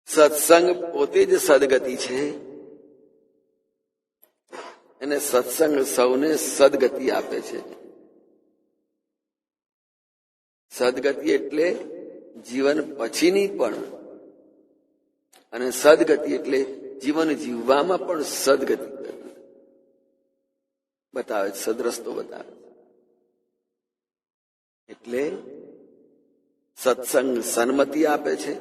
સત્સંગ પોતે જ સદગતિ છે અને સત્સંગ સૌને સદગતિ આપે છે. સદગતિ એટલે જીવન પછીની પણ, અને સદગતિ એટલે જીવન જીવવામાં પણ સદગતિ બતાવે, સદરસ્તો બતાવે. એટલે સત્સંગ સન્મતિ આપે છે,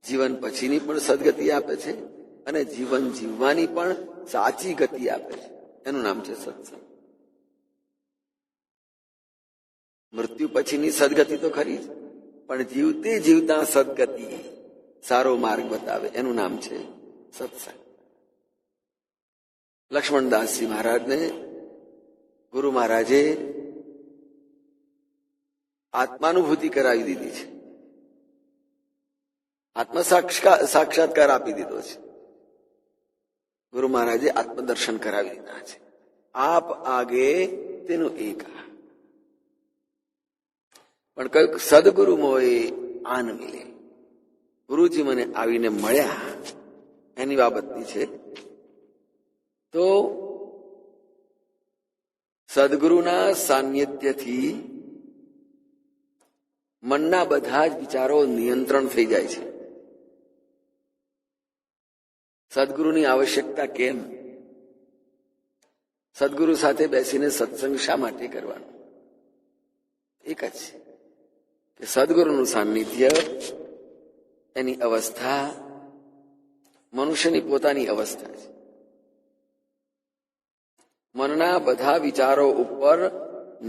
જીવન પછીની પણ સદગતિ આપે છે, અને જીવન જીવવાની પણ સાચી ગતિ આપે છે. એનું નામ છે સત્સંગ. મૃત્યુ પછીની સદગતિ તો ખરી જ, પણ જીવતે જીવતા સદગતિ, સારો માર્ગ બતાવે, એનું નામ છે સત્સંગ. લક્ષ્મણદાસજી મહારાજને ગુરુ મહારાજે આત્માનુભૂતિ કરાવી દીધી છે, આત્મ સાક્ષાત્કાર આપી દીધો છે. ગુરુ મહારાજે આત્મદર્શન કરાવી દીધા છે. આપ આગે તેનું એક. પણ કયું સદગુરુ મોએ આન મિલે, ગુરુજી મને આવીને મળ્યા એની બાબતની છે. તો સદગુરુના સાનિધ્યથી મનના બધા જ વિચારો નિયંત્રણ થઈ જાય છે. સદગુરુની આવશ્યકતા કેમ? સદગુરુ સાથે બેસીને સત્સંગ શા માટે કરવાનો? એક જ છે કે સદગુરુનું સાનિધ્ય, એની અવસ્થા મનુષ્યની પોતાની અવસ્થા છે. મનના બધા વિચારો ઉપર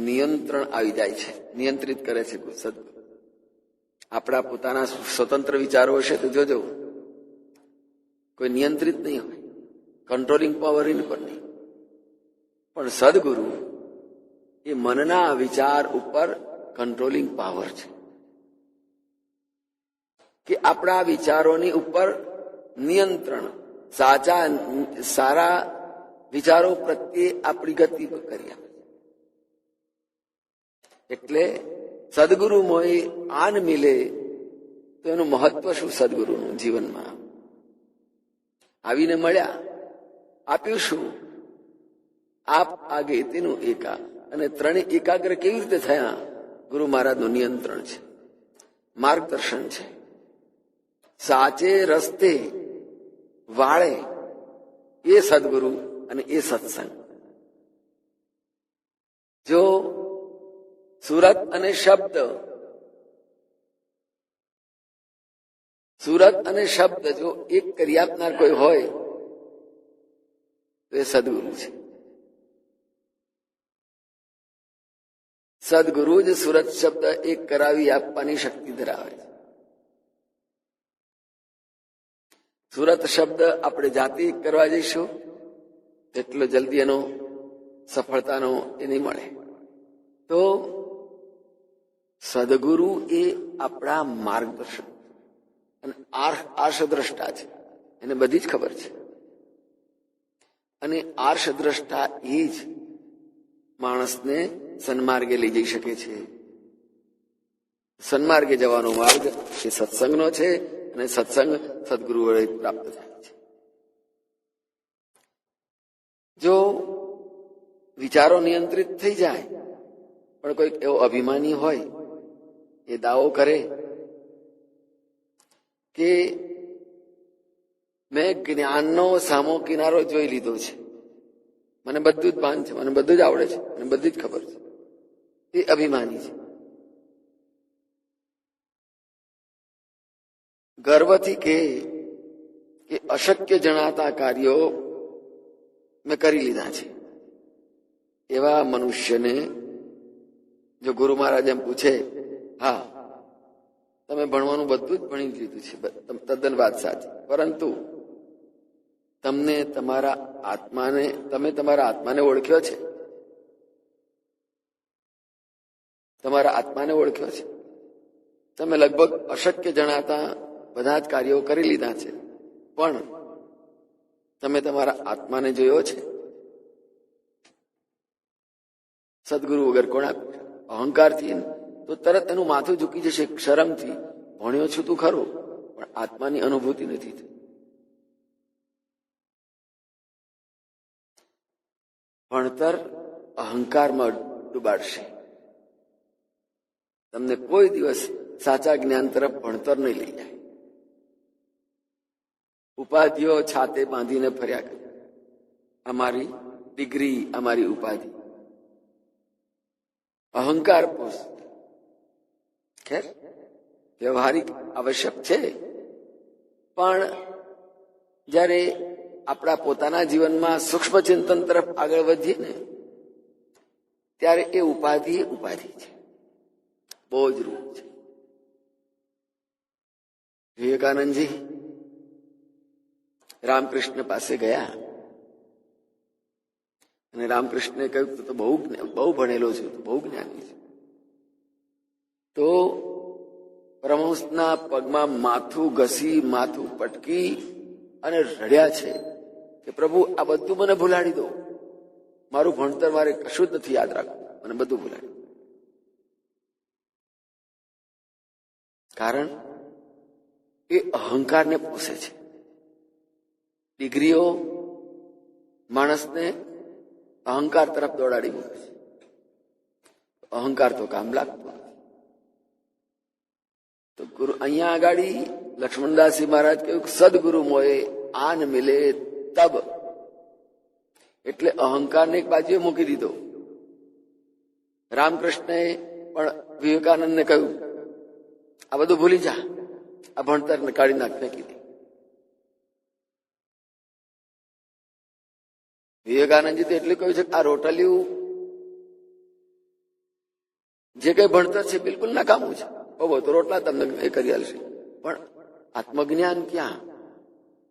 નિયંત્રણ આવી જાય છે, નિયંત્રિત કરે છે સદગુરુ. આપણા પોતાના સ્વતંત્ર વિચારો હશે તો જોજો, કોઈ નિયંત્રિત નહીં હોય, કંટ્રોલિંગ પાવર એની પર નહીં. પણ સદગુરુ એ મનના વિચાર ઉપર કંટ્રોલિંગ પાવર છે, કે આપણા વિચારોની ઉપર નિયંત્રણ, સારા વિચારો પ્રત્યે આપણી ગતિ કરી આપે. એટલે સદગુરુ મોએ આન મિલે, તો એનું મહત્વ શું? સદગુરુનું જીવનમાં આવીને મળ્યા, આપ્યું શું? આપ આગે તેનું એકા. અને ત્રણે એકાગ્ર કેવી રીતે થયા? ગુરુ મહારાજનું નિયંત્રણ છે, માર્ગદર્શન છે, સાચે રસ્તે વાળે, એ સદગુરુ અને એ સત્સંગ. જો સુરત અને શબ્દ, સુરત અને શબ્દ જો એક કરી આપનાર કોઈ હોય તો એ સદગુરુ છે. સદગુરુ જ સુરત શબ્દ એક કરાવી આપવાની શક્તિ ધરાવે છે. સુરત શબ્દ આપણે જાતે એક કરવા જઈશું એટલો જલ્દી એનો સફળતાનો એ નહીં મળે. તો સદગુરુ એ આપણા માર્ગદર્શક અને આર્ષદ્રષ્ટા છે, એને બધી જ ખબર છે. અને આર્ષદ્રષ્ટા એ જ માણસને સન્માર્ગે લઈ જઈ શકે છે. સન્માર્ગે જવાનો માર્ગ એ સત્સંગનો છે, અને સત્સંગ સદગુરુ વડે પ્રાપ્ત થાય છે. જો વિચારો નિયંત્રિત થઈ જાય, પણ કોઈક એવો અભિમાની હોય, એ દાવો કરે કે મેં જ્ઞાનનો સામો કિનારો જોઈ લીધો છે, મને બધું જ ભાન છે, મને બધું જ આવડે છે, મને બધી જ ખબર છે, એ અભિમાની છે. ગર્વથી કે અશક્ય જણાતા કાર્યો મેં કરી લીધા છે, એવા મનુષ્યને જો ગુરુ મહારાજ એમ પૂછે, હા તમે ભણવાનું બધું જ ભણી લીધું છે, તદ્દન વાત સાચી, પરંતુ તમે તમારા આત્માને ઓળખ્યો છે? તમારા આત્માને ઓળખ્યો છે? તમે લગભગ અશક્ય જણાતા બધા જ કાર્યો કરી લીધા છે, પણ તમે તમારા આત્માને જોયો છે? સદગુરુ વગર કોણ આપ્યું? અહંકારથી તો તરત એનું માથું ઝૂકી જશે, શરમથી. ભણ્યો છું તું ખરું, પણ આત્માની અનુભૂતિ નથી થઈ. ભણતર અહંકારમાં ડૂબાડશે. તમને કોઈ દિવસ સાચા જ્ઞાન તરફ ભણતર નહીં લઈ જાય. ઉપાધિઓ છાતે બાંધીને ફર્યા કરે, અમારી ડિગ્રી, અમારી ઉપાધિ. અહંકાર પોષ ખેર વ્યવહારિક આવશ્યક છે, પણ જ્યારે આપણા પોતાના જીવનમાં સૂક્ષ્મ ચિંતન તરફ આગળ વધીએ ને ત્યારે એ ઉપાધિ છે, બહુ જ રૂપ છે. વિવેકાનંદજી રામકૃષ્ણ પાસે ગયા અને રામકૃષ્ણે કહ્યું તો બહુ ભણેલો છે, બહુ જ્ઞાની છે. તો પરમહંસના પગમાં માથું ઘસી, માથું પટકી અને રડ્યા છે કે પ્રભુ આ બધું મને ભૂલાડી દો, મારું ભણતર મારે કશું જ નથી યાદ રાખવું, મને બધું ભૂલાડી. કારણ એ અહંકારને પોષે છે. ડિગ્રીઓ માણસને અહંકાર તરફ દોડાડી મૂકે છે. અહંકાર તો કામ લાગતો નથી. તો ગુરુ અહીંયા આગળ લક્ષ્મણદાસજી મહારાજ કહ્યું સદગુરુ મોએ આન મિલે તબ, એટલે અહંકારને એક બાજુએ મૂકી દીધો. રામકૃષ્ણએ પણ વિવેકાનંદને કહ્યું આ બધું ભૂલી જા, આ ભણતરને કાઢી નાખ, ફેંકી દે. વિવેકાનંદજી તો એટલું કહ્યું છે કે આ રોટલિયું જે કઈ ભણતર છે બિલકુલ નકામું છે, બહુ તો રોટલા તમને એ કરી આલશે, પણ આત્મજ્ઞાન ક્યાં?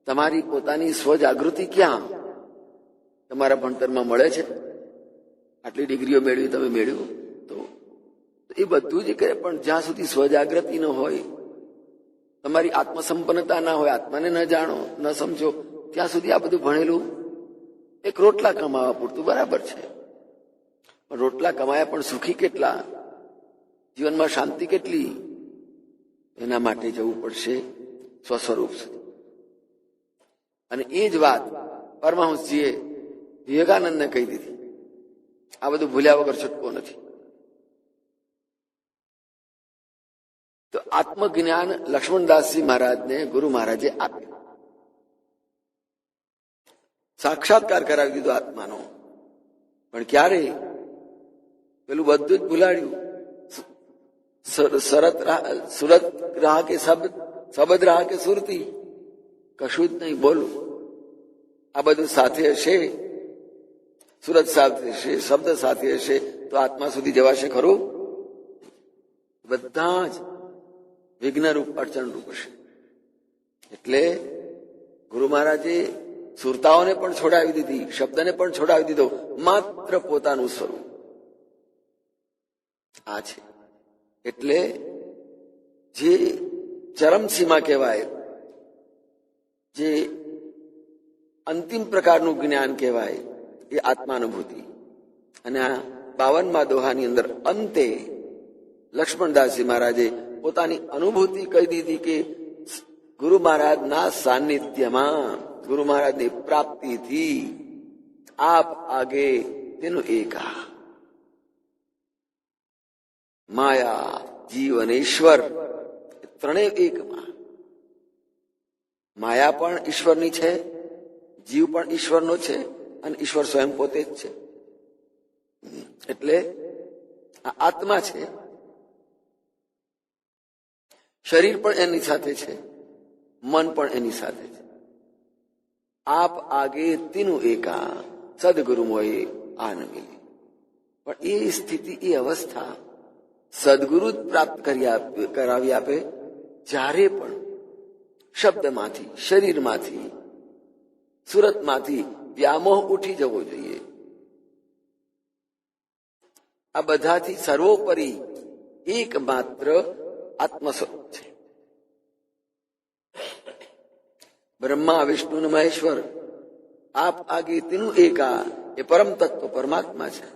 તમારી પોતાની સ્વજાગૃતિ ક્યાં તમારા ભણતરમાં મળે છે? આટલી ડિગ્રીઓ મેળવી, તમે મેળવ્યું તો એ બધું જ કરે, પણ જ્યાં સુધી સ્વજાગૃતિ ન હોય, તમારી આત્મસંપન્નતા ના હોય, આત્માને ન જાણો, ન સમજો, ત્યાં સુધી આ બધું ભણેલું એક રોટલા કમાવા પૂરતું બરાબર છે. પણ રોટલા કમાયા પણ સુખી કેટલા, જીવનમાં શાંતિ કેટલી? એના માટે જવું પડશે સ્વસ્વરૂપ સુધી. અને એ જ વાત પરમહંસજીએ વિવેકાનંદને કહી દીધી, આ બધું ભૂલ્યા વગર છૂટકો નથી. તો આત્મજ્ઞાન લક્ષ્મણદાસજી મહારાજને ગુરુ મહારાજે આપ્યું, સાક્ષાત્કાર કરાવી દીધો આત્માનો. પણ ક્યારે? પેલું બધું જ ભૂલાડ્યું. સુરત રહા કે શબ્દ રહા કે સુરતી, કશું જ નહીં બોલું. આ બધું સાથે હશે, સુરત સાથે હશે, શબ્દ સાથે હશે, તો આત્મા સુધી જવાશે ખરું? બધા જ વિઘ્નરૂપ, અડચણરૂપ હશે. એટલે ગુરુ મહારાજે સુરતાઓને પણ છોડાવી દીધી, શબ્દને પણ છોડાવી દીધો, માત્ર પોતાનું સ્વરૂપ આ છે. એટલે જે ચરમસીમા કહેવાય, જે અંતિમ પ્રકારનું જ્ઞાન કહેવાય, એ આત્માનુભૂતિ. અને આ 52મા દોહાની અંદર અંતે લક્ષ્મણદાસજી મહારાજે પોતાની અનુભૂતિ કહી દીધી કે ગુરુ મહારાજના સાનિધ્યમાં, ગુરુ મહારાજની પ્રાપ્તિથી આપ આગે તેનું એકા. માયા, જીવ અને ઈશ્વર ત્રણેય એકમાં. માયા પણ ઈશ્વરની છે, જીવ પણ ઈશ્વરનો છે, અને ઈશ્વર સ્વયં પોતે જ છે. એટલે આ આત્મા છે. શરીર પણ એની સાથે છે, મન પણ એની સાથે છે. આપ આગે તીનું એકા, સદગુરુ મોએ આન મિલે. પણ એ સ્થિતિ, એ અવસ્થા સદગુરુ જ પ્રાપ્ત કરાવી આપે, જ્યારે પણ શબ્દમાંથી, શરીરમાંથી, સુરતમાંથી વ્યામોહ ઉઠી જવો જોઈએ. આ બધાથી સર્વોપરી એકમાત્ર આત્મસ્વરૂપ છે. બ્રહ્મા, વિષ્ણુ અને મહેશ્વર, આપ આગે તેનું એકા, એ પરમ તત્વ પરમાત્મા છે.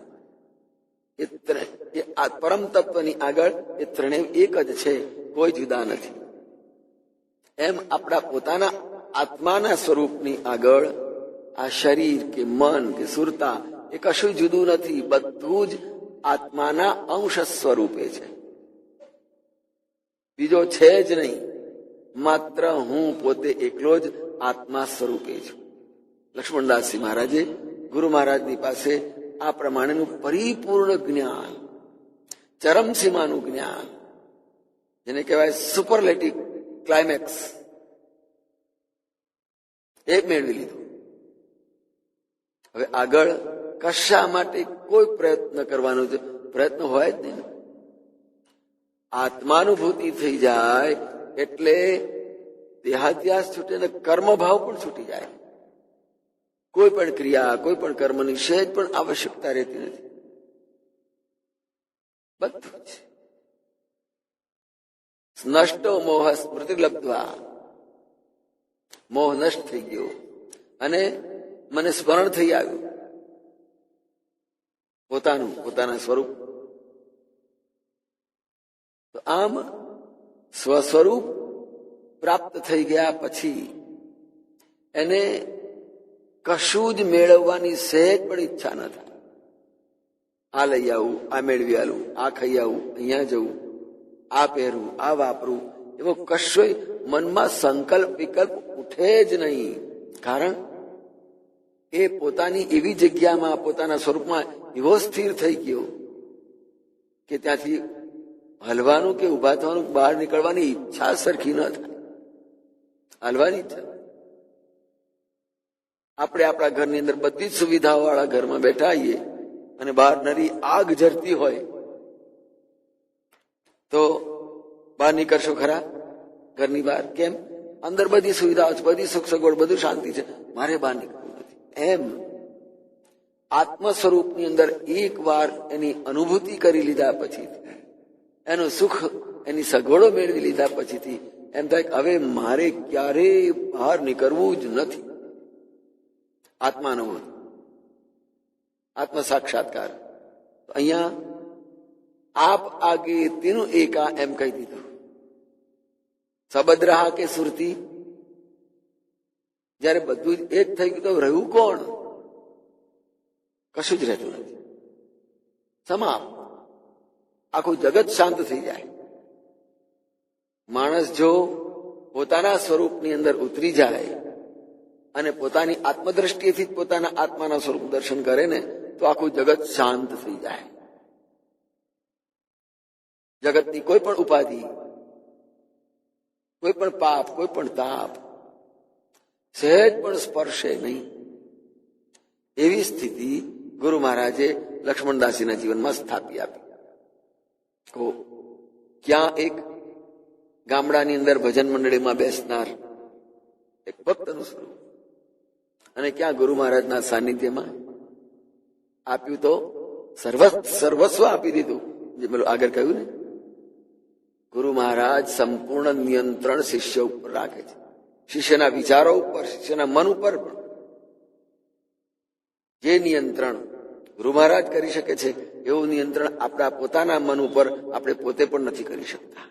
એ પરમ તત્વની આગળ એ ત્રણેય એક જ છે, કોઈ જુદા નથી. એમ આપણા પોતાના આત્માના સ્વરૂપની આગળ આ શરીર કે મન કે સુરતા એ કશું જુદું નથી, બધું જ આત્માના અંશ સ્વરૂપે છે, બીજો છે જ નહીં. માત્ર હું પોતે એકલો જ આત્મા સ્વરૂપે છું. લક્ષ્મણદાસજી મહારાજે ગુરુ મહારાજની પાસે આ પ્રમાણેનું પરિપૂર્ણ જ્ઞાન, ચરમસીમાનું જ્ઞાન, જેને કહેવાય સુપરલેટિવ ક્લાઇમેક્સ, એ મેળવી લીધું. હવે આગળ કશા માટે કોઈ પ્રયત્ન કરવાનો પ્રયત્ન હોય જ નહીં. આત્માનુભૂતિ થઈ જાય એટલે દેહાધ્યાસ છૂટે ને કર્મભાવ પણ છૂટી જાય. કોઈ પણ ક્રિયા, કોઈ પણ કર્મની સહેજ પણ આવશ્યકતા રહેતી નથી. બધું જ નષ્ટો મોહ સ્મૃતિ લબ્ધ્વા, મોહ નષ્ટ થઈ ગયો અને મને સ્મરણ થઈ આવ્યું પોતાના સ્વરૂપ. તો આમ સ્વસ્વરૂપ પ્રાપ્ત થઈ ગયા પછી એને કશું જ મેળવવાની સહેજ પણ ઈચ્છા ન થાય. આ લઈ આવું, આ મેળવી આવું, આ ખાઈ આવું, અહીંયા જવું, આ પહેરવું, આ વાપરવું, એવો કશોય મનમાં સંકલ્પ વિકલ્પ ઉઠે જ નહીં. કારણ એ પોતાની એવી જગ્યામાં, પોતાના સ્વરૂપમાં એવો સ્થિર થઈ ગયો કે ત્યાંથી હલવાનું કે ઉભા થવાનું, બહાર નીકળવાની ઈચ્છા સરખી ન થાય. હલવાની ઈચ્છા. આપણે આપણા ઘરની અંદર બધી જ સુવિધાઓ વાળા ઘરમાં બેઠા આવીએ અને બહાર નરી આગ ઝરતી હોય તો બહાર નીકળશો ખરા? ઘરની બહાર કેમ? અંદર બધી સુવિધાઓ છે, બધી સુખ સગવડ, બધું શાંતિ છે, મારે બહાર નીકળવું નથી. એમ આત્મ સ્વરૂપની અંદર એક વાર એની અનુભૂતિ કરી લીધા પછી, એનું સુખ, એની સગવડો મેળવી લીધા પછીથી એમ થાય કે હવે મારે ક્યારેય બહાર નીકળવું જ નથી. આત્માનો આત્મ સાક્ષાત્કાર. અહીંયા આપ આગે તેનું એકા એમ કહી દીધું. સબદ રહા કે સુરતી, જયારે બધું જ એક થઈ ગયું તો રહ્યું કોણ? કશું જ રહેતું નથી. સમાપ્ત. આખું જગત શાંત થઈ જાય. માણસ જો પોતાના સ્વરૂપની અંદર ઉતરી જાય અને પોતાની આત્મદ્રષ્ટિએથી જ પોતાના આત્માના સ્વરૂપ દર્શન કરે ને તો આખું જગત શાંત થઈ જાય. જગતની કોઈ પણ ઉપાધિ, કોઈ પણ પાપ, કોઈ પણ તાપ સહેજ પણ સ્પર્શે નહીં. એવી સ્થિતિ ગુરુ મહારાજે લક્ષ્મણદાસીના જીવનમાં સ્થાપી આપી. ક્યાં એક ગામડાની અંદર ભજન મંડળીમાં બેસનાર એક ભક્તનું સ્વરૂપ અને ક્યાં ગુરુ મહારાજના સાનિધ્યમાં આપ્યું તો સર્વસ્વ આપી દીધું. જે પેલું આગળ કહ્યું ને, ગુરુ મહારાજ સંપૂર્ણ નિયંત્રણ શિષ્ય ઉપર રાખે છે. શિષ્યના વિચારો ઉપર, શિષ્યના મન ઉપર પણ. જે નિયંત્રણ ગુરુ મહારાજ કરી શકે છે એવું નિયંત્રણ આપણા પોતાના મન ઉપર આપણે પોતે પણ નથી કરી શકતા.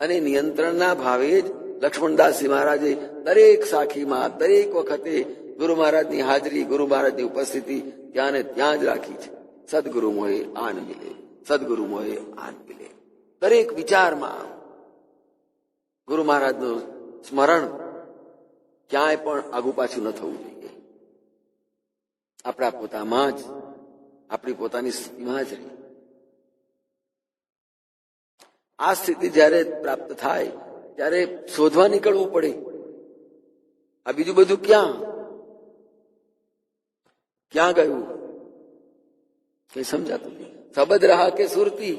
અને નિયંત્રણના ભાવે જ લક્ષ્મણદાસજી મહારાજે દરેક સાખીમાં, દરેક વખતે ગુરુ મહારાજની હાજરી, ગુરુ મહારાજની ઉપસ્થિતિ ત્યાં ને ત્યાં જ રાખી છે. સદગુરુ મોહે આન મિલે, સદગુરુ મોહે આન મિલે. દરેક વિચારમાં ગુરુ મહારાજનું સ્મરણ ક્યાંય પણ આગુ પાછું ન થવું જોઈએ. આપણા પોતામાં જ, આપણી પોતાની સ્થિતિમાં જ રહી. આ સ્થિતિ જયારે પ્રાપ્ત થાય ત્યારે શોધવા નીકળવું પડે. આ બીજું બધું ક્યાં ગયું? કઈ સમજાતું નહીં. સબદ રહા કે સુરતી,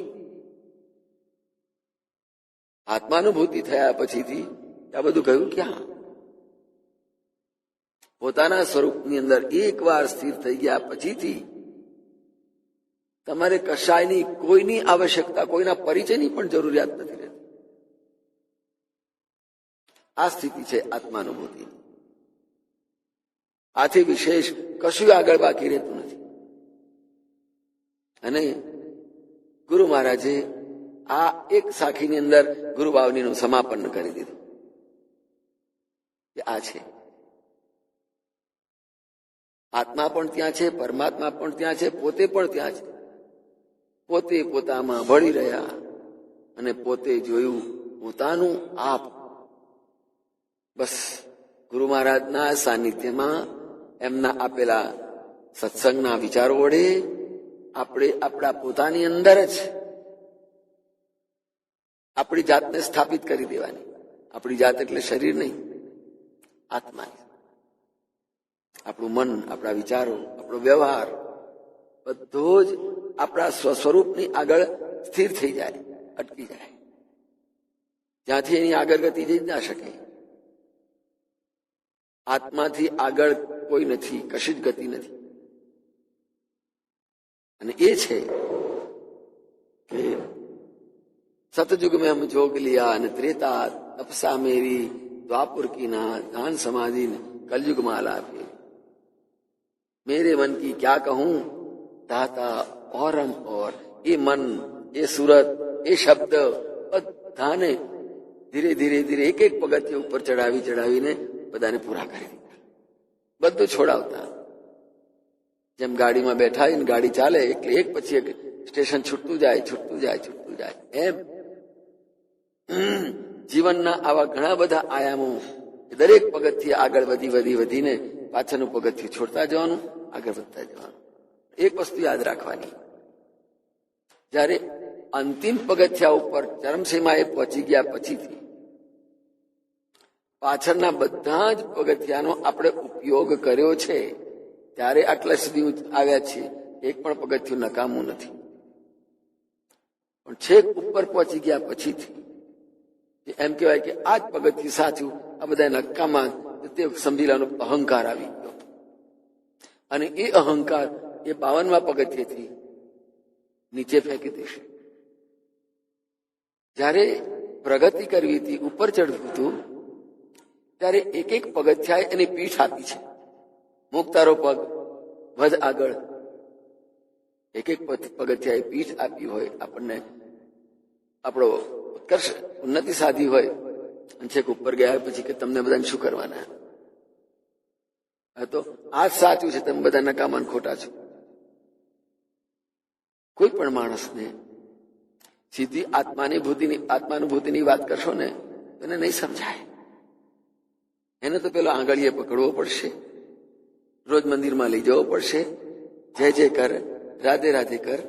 આત્માનુભૂતિ થયા પછીથી આ બધું ગયું ક્યાં? પોતાના સ્વરૂપની અંદર એક વાર સ્થિર થઈ ગયા પછીથી તમારે કશાયની, કોઈની આવશ્યકતા, કોઈના પરિચયની પણ જરૂરિયાત નથી રહેતી. આ સ્થિતિ છે આત્માનુભૂતિ. આથી વિશેષ કશું આગળ બાકી રહેતું નથી. અને ગુરુ મહારાજે આ એક સાખીની અંદર ગુરુ બાવનીનું સમાપન કરી દીધું કે આ છે આત્મા પણ ત્યાં છે, પરમાત્મા પણ ત્યાં છે, પોતે પણ ત્યાં છે. પોતે પોતામાં ભળી રહ્યા અને પોતે જોયું પોતાનું આપ. બસ ગુરુ મહારાજના સાનિધ્યમાં એમના આપેલા સત્સંગના વિચારો વડે આપણે આપણા પોતાની અંદર જ આપણી જાતને સ્થાપિત કરી દેવાની. આપણી જાત એટલે શરીર નહીં, આત્મા. આપણું મન, આપણા વિચારો, આપણો વ્યવહાર બધો જ આપણા સ્વસ્વરૂપની આગળ સ્થિર થઈ જાય, અટકી જાય, જ્યાંથી એની આગળ ગતિ જઈ ના શકે. આત્માથી આગળ કોઈ નથી, કશી જ ગતિ નથી. અને એ છે કે सतयुग में हम जोग लिया न त्रेता तपसा मेरी द्वापुर की ना ध्यान समाधि ने कलयुग माला पे मेरे मन की क्या कहूं दाता औरम और. એ મન, એ સુરત, એ શબ્દ બધાને ધીરે ધીરે ધીરે એક એક પગથિયા ઉપર ચડાવીને બધાને પૂરા કરી દીધા. બધું છોડાવતા. જેમ ગાડીમાં બેઠા હોય ને ગાડી ચાલે એટલે એક પછી એક સ્ટેશન છૂટતું જાય, એમ જીવનના આવા ઘણા બધા આયામો. દરેક પગથિયે આગળ વધીને પાછળનું પગથિયું છોડતા જવાનું, આગળ વધતા જવાનું. એક વસ્તુ યાદ રાખવાની, જ્યારે અંતિમ પગથિયા ઉપર ચરમસીમાએ પહોંચી ગયા પછીથી પાછળના બધા જ પગથિયાનો આપણે ઉપયોગ કર્યો છે, ત્યારે આટલા સુધી આવ્યા છીએ. એક પણ પગથિયું નકામું નથી. પણ છેક ઉપર પહોંચી ગયા પછીથી એમ કહેવાય કે આ જ પગથિયું સાચું, આ બધા નકામા, તે સમજીલાનો અહંકાર આવી ગયો. અને એ અહંકાર એ 52મા પગથિયેથી નીચે ફેંકી દેશે. જ્યારે પ્રગતિ કરવી હતી, ઉપર ચડવું હતું, ત્યારે એક એક પગથિયાએ એની પીઠ આપી છે. મુક્તારો પગ વધ આગળ, એક એક પગથિયાએ પીઠ આપી હોય આપણને, આપણો ઉત્કર્ષ ઉન્નતિ સાધી હોય. અને છેક ઉપર ગયા પછી કે તમને બધાને શું કરવાના, તો આ સાચું છે, તમે બધા નકામા ખોટા છો. કોઈ પણ માણસને સીધી આત્માનુભૂતિની વાત કરશો ને એને નહીં સમજાય. એને તો પેલો આંગળીએ પકડવો પડશે, રોજ મંદિરમાં લઈ જવો પડશે, જય જય કર, રાધે રાધે કર,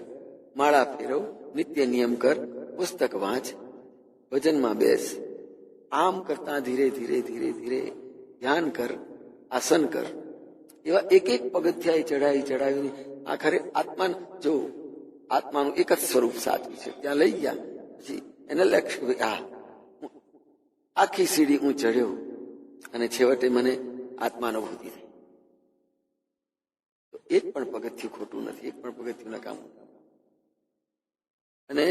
માળા ફેરવ, નિત્ય નિયમ કર, પુસ્તક વાંચ, ભજનમાં બેસ. આમ કરતા ધીરે ધીરે ધ્યાન કર, આસન કર. એવા એક એક પગથિયાએ ચડાવીને આખરે આત્માનું એક જ સ્વરૂપ સાચું છે ત્યાં લઈ ગયા. પછી એને લક્ષ્ય, આખી સીડી હું ચડ્યો અને છેવટે મને આત્માનુભૂતિ થઈ. તો એક પણ પગથિયું ખોટું નથી, એક પણ પગથિયું નકામું. અને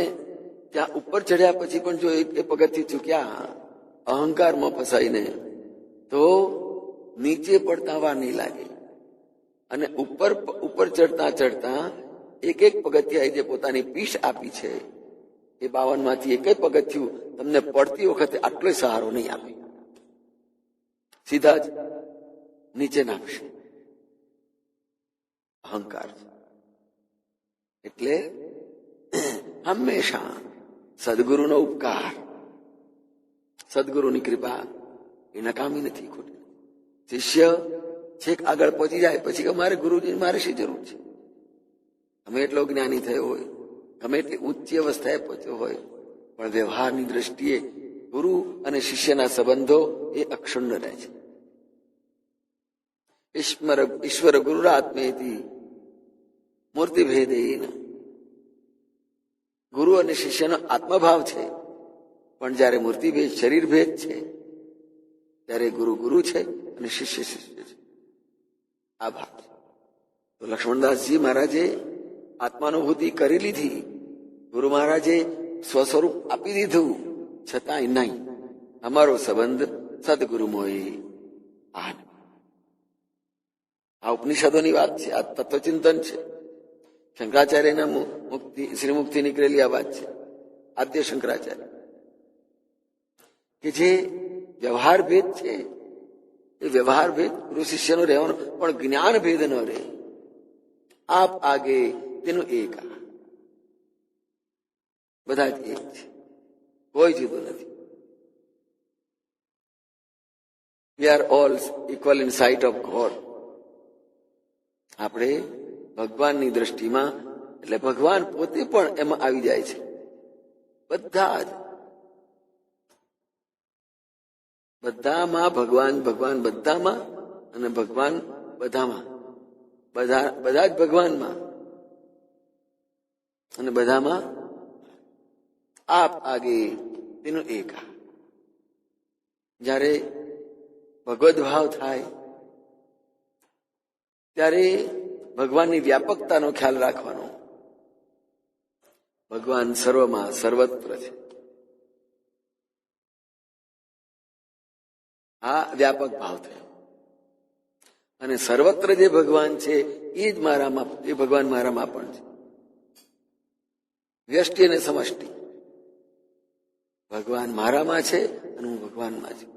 ત્યાં ઉપર ચડ્યા પછી પણ જો એ પગથિયું ચૂક્યા અહંકારમાં ફસાઈને, તો નીચે પડતા વાર નહીં લાગે. અને ઉપર ચડતા એક એક પગથિયાએ જે પોતાની પીઠ આપી છે, એ 52માંથી એક પગથિયું તમને પડતી વખતે આટલો સહારો નહીં આપે, સીધા જ નીચે નાખશે. અહંકાર. એટલે હંમેશા સદગુરુનો ઉપકાર, સદગુરુની કૃપા એ નકામી નથી, ખોટી. શિષ્ય છેક આગળ પહોંચી જાય પછી કે મારે ગુરુજી મારે શી જરૂર છે. ગમે એટલો જ્ઞાની થયો હોય, ગમે એટલી ઉચ્ચ અવસ્થાએ પહોંચ્યો હોય, પણ વ્યવહારની દ્રષ્ટિએ ગુરુ અને શિષ્યના સંબંધો એ અક્ષુણ્ણ રહે છે. ઈશ્વર ગુરુરાત્મેતિ મૂર્તિભેદેન. ગુરુ અને શિષ્યનો આત્મભાવ છે, પણ જયારે મૂર્તિભેદ, શરીર ભેદ છે, ત્યારે ગુરુ છે અને શિષ્ય છે. આ ભાવ છે. તો લક્ષ્મણદાસજી મહારાજે આત્માનુભૂતિ કરી લીધી, ગુરુ મહારાજે સ્વસ્વરૂપ આપી દીધું, છતાંય નહીં, અમારો સંબંધ સદગુરુ મોય. આ ઉપનિષદોની વાત છે, આ તત્વચિંતન છે. શંકરાચાર્યના શ્રીમુખથી નીકળેલી આ વાત છે. આદ્ય શંકરાચાર્ય, કે જે વ્યવહાર ભેદ છે એ વ્યવહાર ભેદ ગુરુ શિષ્યનો રહેવાનો, પણ જ્ઞાન ભેદ ન રહે. આપ આગે તેનું એક, બધા જ એક છે, કોઈ જુદું નથી. We are all equal in sight of God. આપણે ભગવાનની દ્રષ્ટિમાં, એટલે ભગવાન પોતે પણ એમાં આવી જાય છે. બધા જ, બધામાં ભગવાન, ભગવાન બધામાં, અને ભગવાન બધામાં, બધા જ ભગવાનમાં, અને બધામાં આપ આગે તેનું એક. જ્યારે ભગવદ ભાવ થાય ત્યારે ભગવાનની વ્યાપકતાનો ખ્યાલ રાખવાનો. ભગવાન સર્વમાં સર્વત્ર છે. આ વ્યાપક ભાવ થયો. અને સર્વત્ર જે ભગવાન છે એ જ મારામાં, એ ભગવાન મારામાં પણ છે. વ્યષ્ટિ અને સમષ્ટિ, ભગવાન મારામાં છે અને હું ભગવાનમાં છું.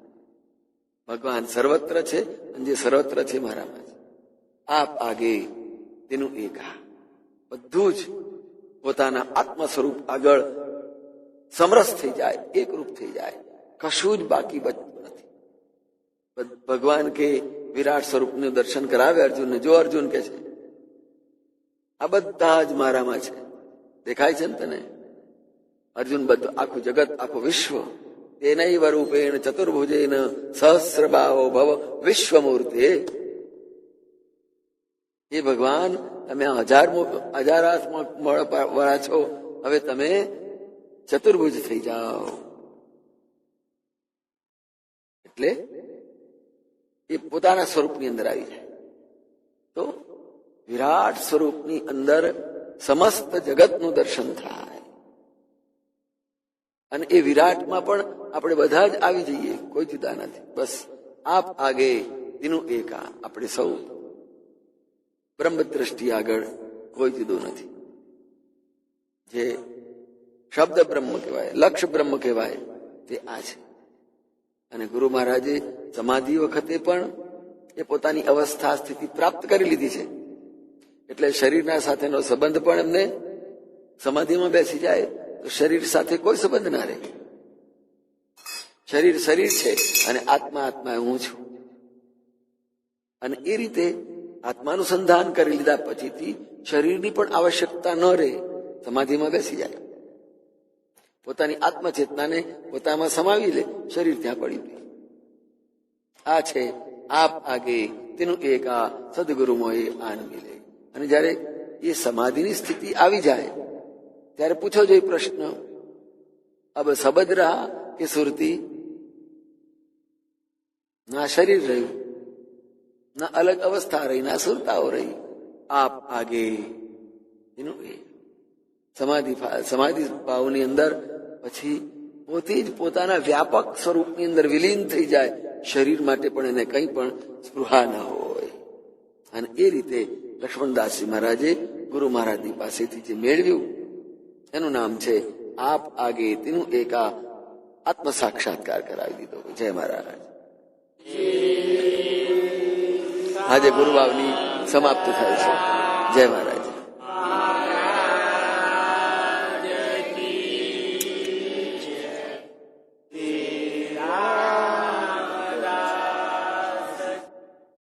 ભગવાન સર્વત્ર છે અને જે સર્વત્ર છે મારામાં છે. આપ આગે તેનું એક. બધું જ પોતાના આત્મ સ્વરૂપ આગળ સમરસ થઈ જાય, એકરૂપ થઈ જાય, કશું જ બાકી બચતું નથી. ભગવાન કે વિરાટ સ્વરૂપનું દર્શન કરાવે અર્જુનને. જો અર્જુન કે છે આ બધા જ મારામાં છે, દેખાય છે ને તને? અર્જુન બધું, આખું જગત, આખું વિશ્વ, તેનૈવ રૂપેણ ચતુર્ભુજેન સહસ્રબાહો ભવ વિશ્વમૂર્તે. એ ભગવાન, તમે હજાર હાથમાં વાળા છો, હવે તમે ચતુર્ભુજ થઈ જાઓ. એટલે એ પોતાના સ્વરૂપની અંદર આવી જાય. તો વિરાટ સ્વરૂપની અંદર સમસ્ત જગતનું દર્શન થાય. અને એ વિરાટમાં પણ આપણે બધા જ આવી જઈએ, કોઈ જુદા નથી. બસ આપ આગે તેનું એક. આપણે સૌ બ્રહ્મ દ્રષ્ટિ આગળ કોઈ જુદું નથી. જે શબ્દ બ્રહ્મ કહેવાય, લક્ષ્ય બ્રહ્મ કહેવાય, તે આ છે. અને ગુરુ મહારાજે સમાધિ વખતે પણ એ પોતાની અવસ્થા સ્થિતિ પ્રાપ્ત કરી લીધી છે. એટલે શરીરના સાથેનો સંબંધ પણ એમને, સમાધિમાં બેસી જાય તો શરીર સાથે કોઈ સંબંધ ના રહે. શરીર શરીર છે અને આત્મા આત્મા હું છું. અને એ રીતે આત્માનુસંધાન કરી લીધા પછીથી શરીરની પણ આવશ્યકતા ન રહે. સમાધિમાં બેસી જાય, પોતાની આત્મચેતનાને પોતામાં સમાવી લે, શરીર ત્યાં પડી ગયું. આ છે આપ આગે તેનું એક. આ સદગુરુ મોએ આન મિલે. અને જયારે એ સમાધિની સ્થિતિ આવી જાય ત્યારે પૂછો જોઈએ પ્રશ્ન, અબ સબદ રહા કે સુરતી? ના શરીર રહ્યું, ના અલગ અવસ્થા રહી, ના સુરતાઓ રહી. આપ આગે એનું એ સમાધિ ભાવની અંદર પછી પોતે જ પોતાના વ્યાપક સ્વરૂપની અંદર વિલીન થઈ જાય. શરીર માટે પણ એને કંઈ પણ સ્પૃહા ના હોય. અને એ રીતે લક્ષ્મણદાસજી મહારાજે ગુરુ મહારાજની પાસેથી જે મેળવ્યું એનું નામ છે આપ આગે તેનું એક. આત્મ સાક્ષાત્કાર કરાવી દીધો. જય મહારાજ. આજે ગુરુવાવની સમાપ્ત થાય છે. જય મહારાજ. Yeah.